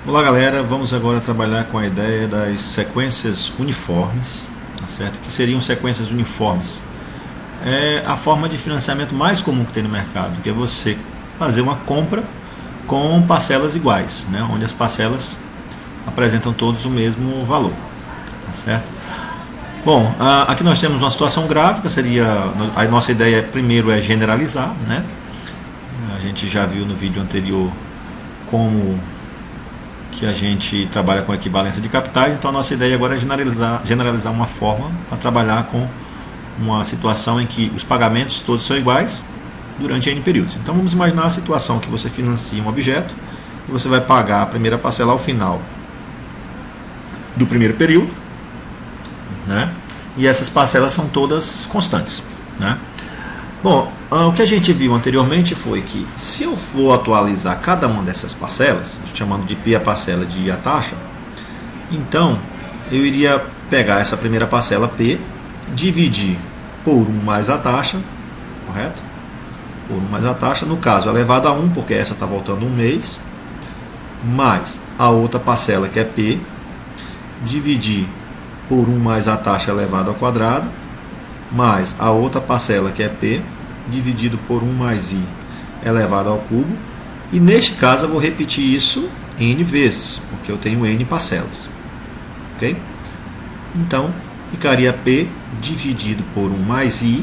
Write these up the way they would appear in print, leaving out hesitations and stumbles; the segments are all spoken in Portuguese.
Olá galera, vamos agora trabalhar com a ideia das sequências uniformes, tá certo? Que seriam sequências uniformes. É a forma de financiamento mais comum que tem no mercado, que é você fazer uma compra com parcelas iguais, né? Onde as parcelas apresentam todos o mesmo valor, tá certo? Bom, aqui nós temos uma situação gráfica, a nossa ideia primeiro é generalizar, né? A gente já viu no vídeo anterior como que a gente trabalha com equivalência de capitais, então a nossa ideia agora é generalizar uma forma para trabalhar com uma situação em que os pagamentos todos são iguais durante N períodos. Então vamos imaginar a situação que você financia um objeto e você vai pagar a primeira parcela ao final do primeiro período, né? E essas parcelas são todas constantes, né? Bom, o que a gente viu anteriormente foi que se eu for atualizar cada uma dessas parcelas, chamando de P a parcela, de I a taxa, então eu iria pegar essa primeira parcela P, dividir por 1 mais a taxa, correto? Por 1 mais a taxa, no caso elevado a 1, porque essa está voltando um mês, mais a outra parcela que é P, dividir por 1 mais a taxa elevado ao quadrado, mais a outra parcela que é P, dividido por 1 mais I elevado ao cubo. E neste caso eu vou repetir isso N vezes, porque eu tenho N parcelas. Ok? Então, ficaria P dividido por 1 mais I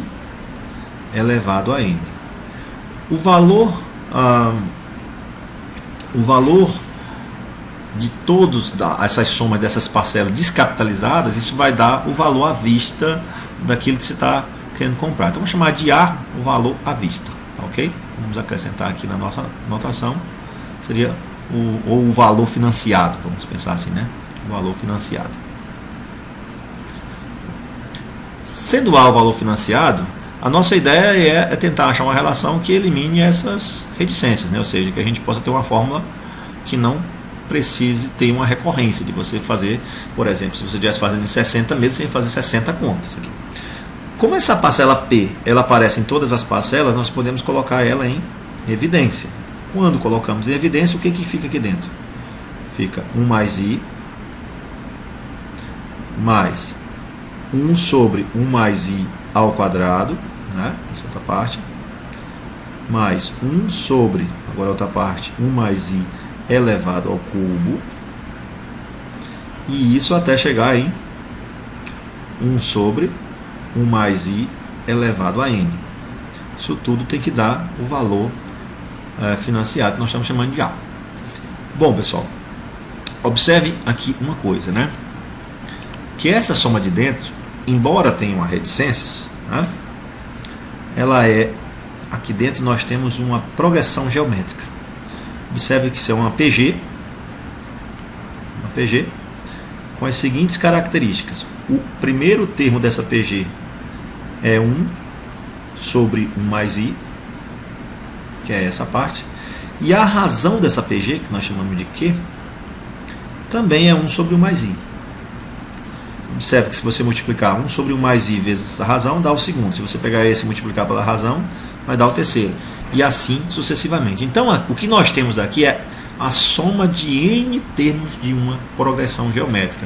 elevado a N. O valor de todas essas somas dessas parcelas descapitalizadas, isso vai dar o valor à vista daquilo que você está querendo comprar. Então vamos chamar de A o valor à vista, ok? Vamos acrescentar aqui na nossa notação, seria o valor financiado, vamos pensar assim, né? O valor financiado. Sendo A o valor financiado, a nossa ideia é tentar achar uma relação que elimine essas reticências, né? Ou seja, que a gente possa ter uma fórmula que não precise ter uma recorrência de você fazer, por exemplo, se você estivesse fazendo em 60 meses, você ia fazer 60 contas. Como essa parcela P ela aparece em todas as parcelas, nós podemos colocar ela em evidência. Quando colocamos em evidência, o que fica aqui dentro? Fica 1 mais I mais 1 sobre 1 mais I ao quadrado, né? Essa outra parte, mais 1 sobre, agora a outra parte, 1 mais I elevado ao cubo, e isso até chegar em 1 sobre 1 mais I elevado a N. Isso tudo tem que dar o valor financiado, que nós estamos chamando de A. Bom, pessoal, observe aqui uma coisa, né? Que essa soma de dentro, embora tenha uma reticências, né? Ela aqui dentro nós temos uma progressão geométrica. Observe que isso é uma PG com as seguintes características. O primeiro termo dessa PG é 1 sobre 1 mais I, que é essa parte, e a razão dessa PG, que nós chamamos de Q, também é 1 sobre 1 mais I. Observe que se você multiplicar 1 sobre 1 mais I vezes a razão, dá o segundo. Se você pegar esse e multiplicar pela razão, vai dar o terceiro. E assim sucessivamente. Então, o que nós temos aqui é a soma de N termos de uma progressão geométrica.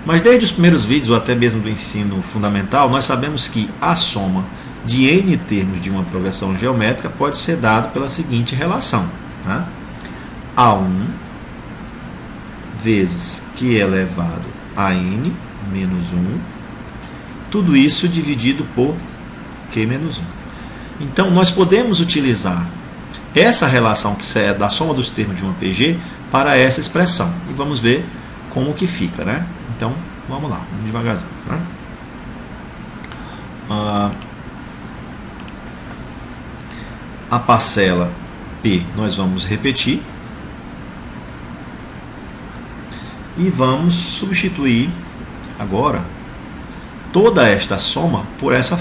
Mas desde os primeiros vídeos, ou até mesmo do ensino fundamental, nós sabemos que a soma de N termos de uma progressão geométrica pode ser dada pela seguinte relação, né? A1 vezes Q elevado a N menos 1, tudo isso dividido por Q menos 1. Então, nós podemos utilizar essa relação que é da soma dos termos de uma PG para essa expressão. E vamos ver como que fica, né? Então, vamos lá, vamos devagarzinho. Né? A parcela P nós vamos repetir. E vamos substituir agora toda esta soma por essa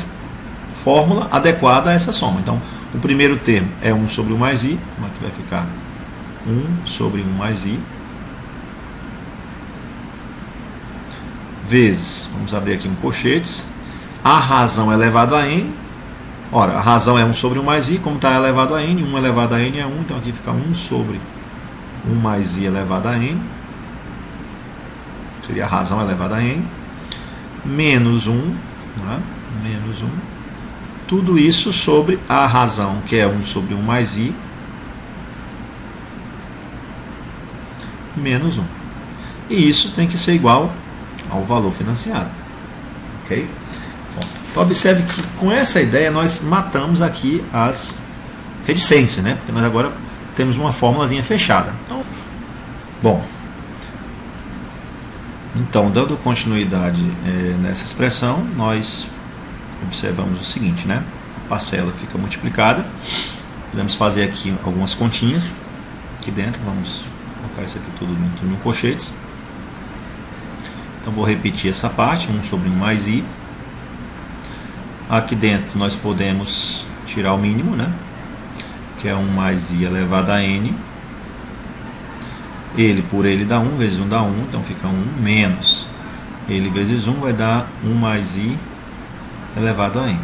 fórmula adequada a essa soma. Então, o primeiro termo é 1 sobre 1 mais I, como aqui vai ficar 1 sobre 1 mais I, vezes, vamos abrir aqui um colchetes, a razão elevado a N. Ora, a razão é 1 sobre 1 mais I, como está elevado a N, 1 elevado a N é 1, então aqui fica 1 sobre 1 mais I elevado a N, seria a razão elevada a N, menos 1, né? Menos 1, tudo isso sobre a razão, que é 1 sobre 1 mais I, menos 1. E isso tem que ser igual ao valor financiado. Ok? Bom, então observe que com essa ideia nós matamos aqui as reticências, né? Porque nós agora temos uma fórmulazinha fechada. Então, dando continuidade nessa expressão, nós observamos o seguinte, né? A parcela fica multiplicada. Podemos fazer aqui algumas continhas aqui dentro. Vamos colocar isso aqui tudo dentro de um colchetes. Então vou repetir essa parte, 1 sobre 1 mais I. Aqui dentro nós podemos tirar o mínimo, né? Que é 1 mais I elevado a N. Ele por ele dá 1, vezes 1 dá 1, então fica 1 menos. Ele vezes 1 vai dar 1 mais I elevado a N.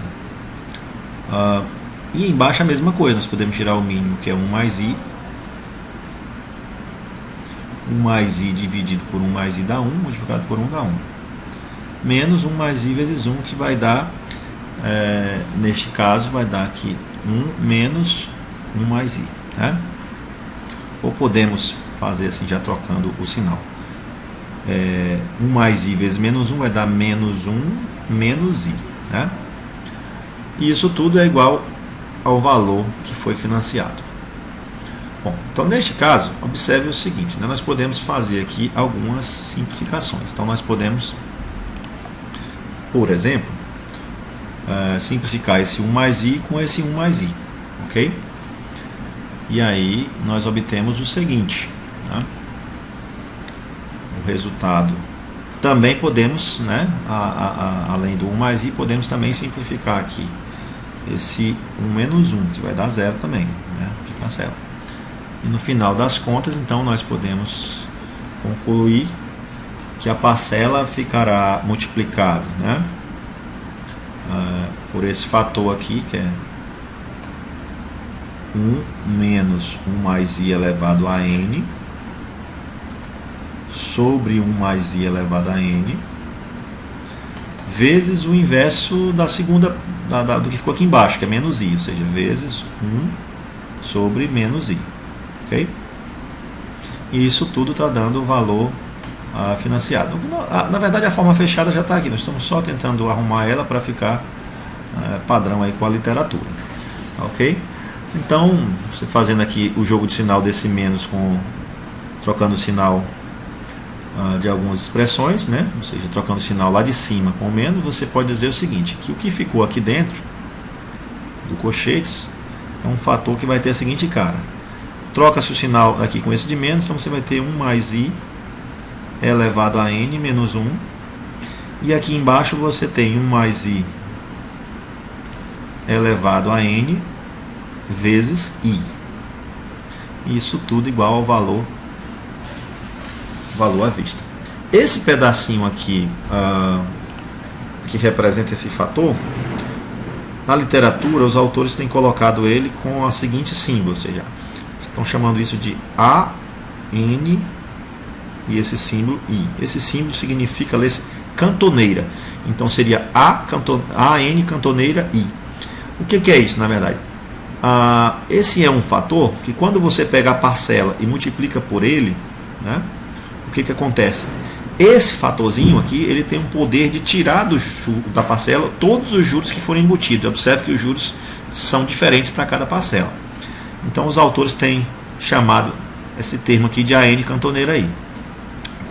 E embaixo a mesma coisa, nós podemos tirar o mínimo, que é 1 mais I. 1 mais I dividido por 1 mais I dá 1, multiplicado por 1 dá 1. Menos 1 mais I vezes 1, que vai dar, neste caso, vai dar aqui 1 menos 1 mais I. Tá? Ou podemos fazer assim, já trocando o sinal. 1 mais I vezes menos 1 vai dar menos 1 menos I. Tá? E isso tudo é igual ao valor que foi financiado. Bom, então neste caso, observe o seguinte, né? Nós podemos fazer aqui algumas simplificações. Então nós podemos, por exemplo, simplificar esse 1 mais I com esse 1 mais I, ok? E aí nós obtemos o seguinte, né? O resultado. Também podemos, né, além do 1 mais I, podemos também simplificar aqui esse 1 menos 1, que vai dar 0 também, né? Que cancela. E no final das contas, então, nós podemos concluir que a parcela ficará multiplicada, né, por esse fator aqui, que é 1 menos 1 mais I elevado a N, sobre 1 mais I elevado a N, vezes o inverso da segunda, do que ficou aqui embaixo, que é menos I, ou seja, vezes 1 sobre menos I. Okay? E isso tudo está dando o valor financiado. Na verdade, a forma fechada já está aqui. Nós estamos só tentando arrumar ela para ficar padrão aí com a literatura. Ok? Então, você fazendo aqui o jogo de sinal desse menos trocando o sinal de algumas expressões, né? Ou seja, trocando o sinal lá de cima com o menos, você pode dizer o seguinte, que o que ficou aqui dentro do colchetes é um fator que vai ter a seguinte cara. Troca-se o sinal aqui com esse de menos, então você vai ter 1 mais I elevado a N menos 1. E aqui embaixo você tem 1 mais I elevado a N vezes I. Isso tudo igual ao valor à vista. Esse pedacinho aqui, que representa esse fator, na literatura os autores têm colocado ele com a seguinte símbolo, ou seja, estão chamando isso de AN e esse símbolo I. Esse símbolo significa cantoneira. Então seria AN cantoneira I. O que é isso, na verdade? Esse é um fator que quando você pega a parcela e multiplica por ele, né, o que acontece? Esse fatorzinho aqui, ele tem um poder de tirar da parcela todos os juros que forem embutidos. Observe que os juros são diferentes para cada parcela. Então os autores têm chamado esse termo aqui de AN cantoneira I.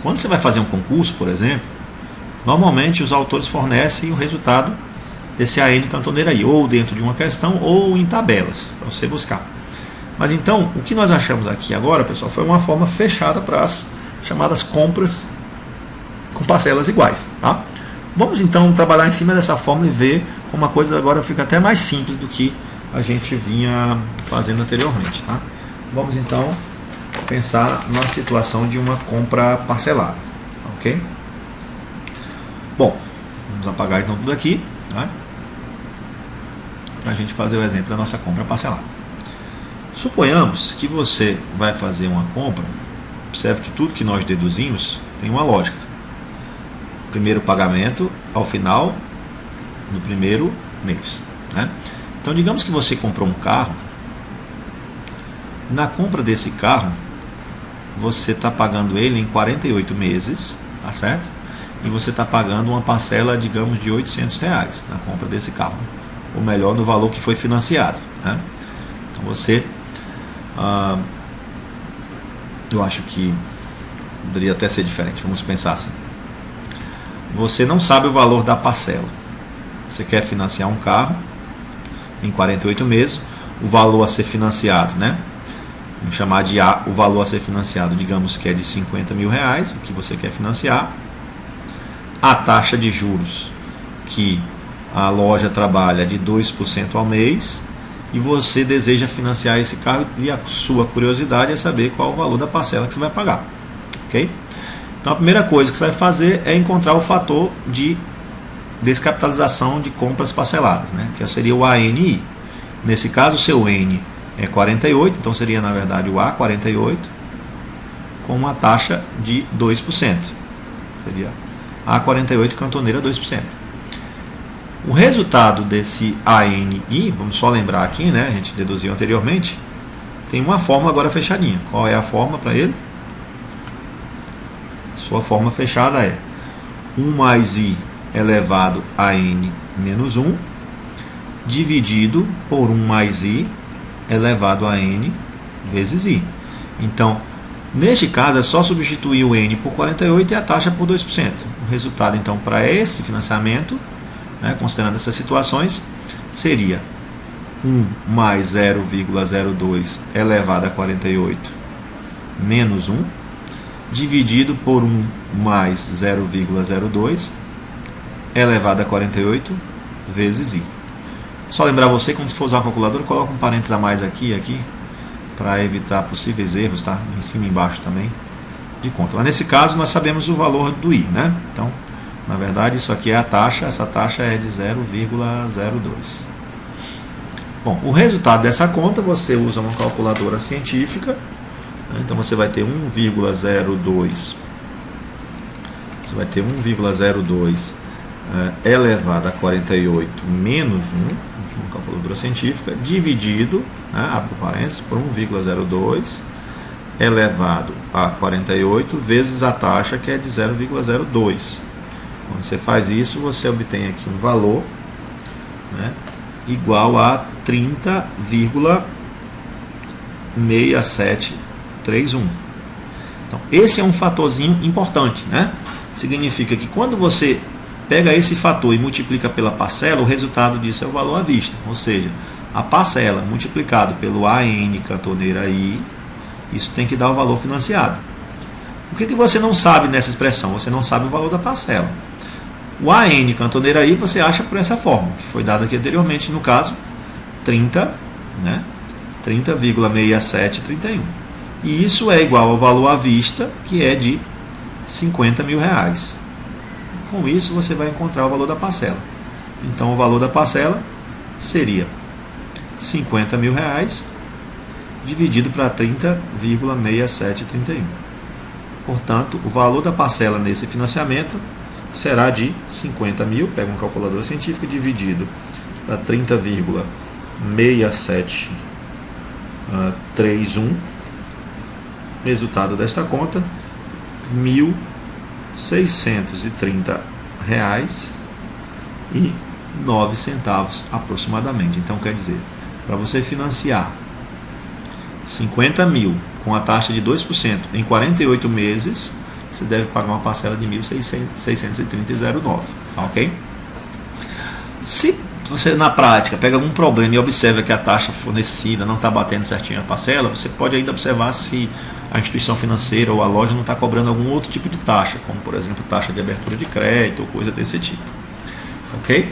Quando você vai fazer um concurso, por exemplo, normalmente os autores fornecem o resultado desse AN cantoneira I, ou dentro de uma questão, ou em tabelas, para você buscar. Mas então, o que nós achamos aqui agora, pessoal, foi uma forma fechada para as chamadas compras com parcelas iguais. Tá? Vamos então trabalhar em cima dessa forma e ver como a coisa agora fica até mais simples do que a gente vinha fazendo anteriormente. Tá? Vamos então pensar na situação de uma compra parcelada. Ok? Bom, vamos apagar então tudo aqui, tá? Para a gente fazer o exemplo da nossa compra parcelada. Suponhamos que você vai fazer uma compra. Observe que tudo que nós deduzimos tem uma lógica. Primeiro pagamento ao final, no primeiro mês, né? Então, digamos que você comprou um carro. Na compra desse carro, você está pagando ele em 48 meses, tá certo? E você está pagando uma parcela, digamos, de R$800 na compra desse carro. Ou melhor, no valor que foi financiado, né? Então você... eu acho que poderia até ser diferente. Vamos pensar assim. Você não sabe o valor da parcela. Você quer financiar um carro em 48 meses. O valor a ser financiado, né? Vamos chamar de A, o valor a ser financiado, digamos que é de R$50 mil, o que você quer financiar. A taxa de juros que a loja trabalha de 2% ao mês. E você deseja financiar esse carro e a sua curiosidade é saber qual o valor da parcela que você vai pagar. Ok? Então a primeira coisa que você vai fazer é encontrar o fator de descapitalização de compras parceladas, né? Que seria o ANI. Nesse caso, o seu N é 48, então seria na verdade o A 48 com uma taxa de 2%. Seria A 48 cantoneira 2%. O resultado desse ANI, vamos só lembrar aqui, né? A gente deduziu anteriormente, tem uma fórmula agora fechadinha. Qual é a fórmula para ele? Sua fórmula fechada é 1 mais I elevado a N menos 1 dividido por 1 mais I elevado a N vezes I. Então, neste caso, é só substituir o N por 48 e a taxa por 2%. O resultado, então, para esse financiamento, né, considerando essas situações, seria 1 mais 0,02 elevado a 48 menos 1 dividido por 1 mais 0,02 elevado a 48 vezes I. Só lembrar você, quando for usar a calculadora, coloca um parênteses a mais aqui e aqui, para evitar possíveis erros, tá? Em cima e embaixo também, de conta. Mas nesse caso, nós sabemos o valor do I, né? Então, na verdade, isso aqui é a taxa, essa taxa é de 0,02. Bom, o resultado dessa conta, você usa uma calculadora científica, né? Então você vai ter 1,02, você vai ter 1,02 elevado a 48 menos 1, uma calculadora científica, dividido, né, abre parênteses, por 1,02 elevado a 48 vezes a taxa, que é de 0,02. Quando você faz isso, você obtém aqui um valor, né, igual a 30,6731. Então, esse é um fatorzinho importante, né? Significa que quando você pega esse fator e multiplica pela parcela, o resultado disso é o valor à vista. Ou seja, a parcela multiplicado pelo AN cantoneira I, isso tem que dar o valor financiado. O que você não sabe nessa expressão? Você não sabe o valor da parcela. O AN cantoneira I você acha por essa fórmula, que foi dada aqui anteriormente, no caso, 30, né? 30,6731. E isso é igual ao valor à vista, que é de R$50 mil. Com isso, você vai encontrar o valor da parcela. Então, o valor da parcela seria R$50 mil dividido para 30,6731. Portanto, o valor da parcela nesse financiamento será de 50 mil, pega uma calculadora científica, dividido para 30,6731. Resultado desta conta, R$1.630,09 aproximadamente. Então, quer dizer, para você financiar 50 mil com a taxa de 2% em 48 meses, você deve pagar uma parcela de R$1.630,09, ok? Se você na prática pega algum problema e observa que a taxa fornecida não está batendo certinho a parcela, você pode ainda observar se a instituição financeira ou a loja não está cobrando algum outro tipo de taxa, como por exemplo taxa de abertura de crédito ou coisa desse tipo, ok?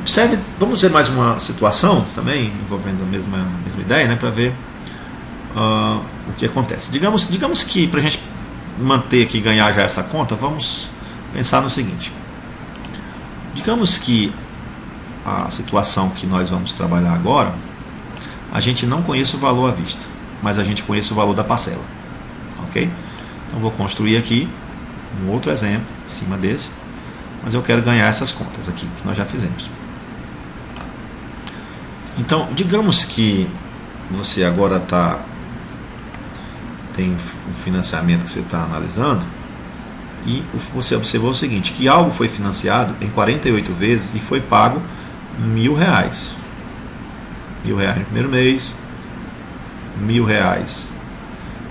Observe, vamos ver mais uma situação também envolvendo a mesma ideia, né, para ver o que acontece. Digamos que para a gente manter aqui, ganhar já essa conta, vamos pensar no seguinte. Digamos que a situação que nós vamos trabalhar agora, a gente não conhece o valor à vista, mas a gente conhece o valor da parcela. Ok? Então vou construir aqui um outro exemplo em cima desse, mas eu quero ganhar essas contas aqui que nós já fizemos. Então, digamos que você agora tem um financiamento que você está analisando e você observou o seguinte, que algo foi financiado em 48 vezes e foi pago R$1.000. R$1.000 no primeiro mês, R$1.000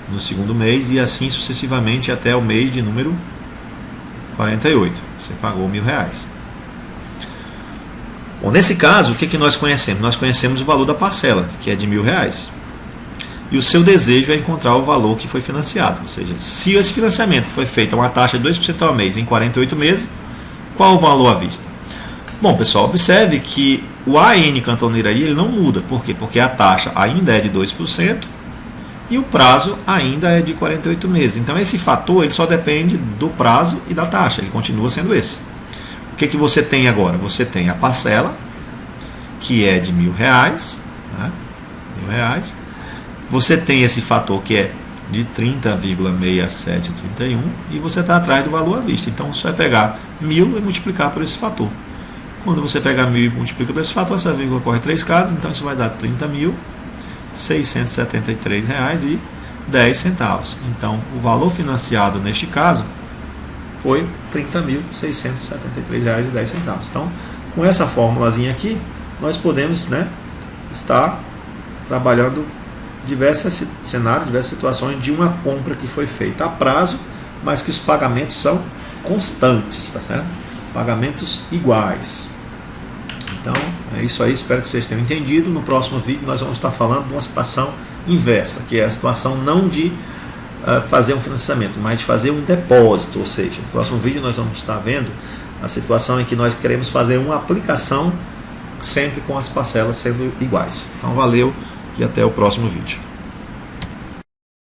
no segundo mês e assim sucessivamente até o mês de número 48. Você pagou R$1.000. Bom, nesse caso, o que nós conhecemos? Nós conhecemos o valor da parcela, que é de R$1.000. E o seu desejo é encontrar o valor que foi financiado. Ou seja, se esse financiamento foi feito a uma taxa de 2% ao mês em 48 meses, qual o valor à vista? Bom, pessoal, observe que o AN Cantoneira aí ele não muda. Por quê? Porque a taxa ainda é de 2% e o prazo ainda é de 48 meses. Então esse fator ele só depende do prazo e da taxa, ele continua sendo esse. O que você tem agora? Você tem a parcela, que é de R$1.000, né? R$1.000. Você tem esse fator que é de 30,6731 e você está atrás do valor à vista. Então você vai pegar 1.000 e multiplicar por esse fator. Quando você pegar 1.000 e multiplica por esse fator, essa vírgula corre 3 casas, então isso vai dar R$30.673,10. Então o valor financiado neste caso foi R$30.673,10. Então com essa formulazinha aqui nós podemos, né, estar trabalhando diversos cenários, diversas situações de uma compra que foi feita a prazo, mas que os pagamentos são constantes, tá certo? Pagamentos iguais. Então é isso aí, espero que vocês tenham entendido. No próximo vídeo nós vamos estar falando de uma situação inversa, que é a situação não de fazer um financiamento, mas de fazer um depósito. Ou seja, no próximo vídeo nós vamos estar vendo a situação em que nós queremos fazer uma aplicação sempre com as parcelas sendo iguais. Então valeu e até o próximo vídeo.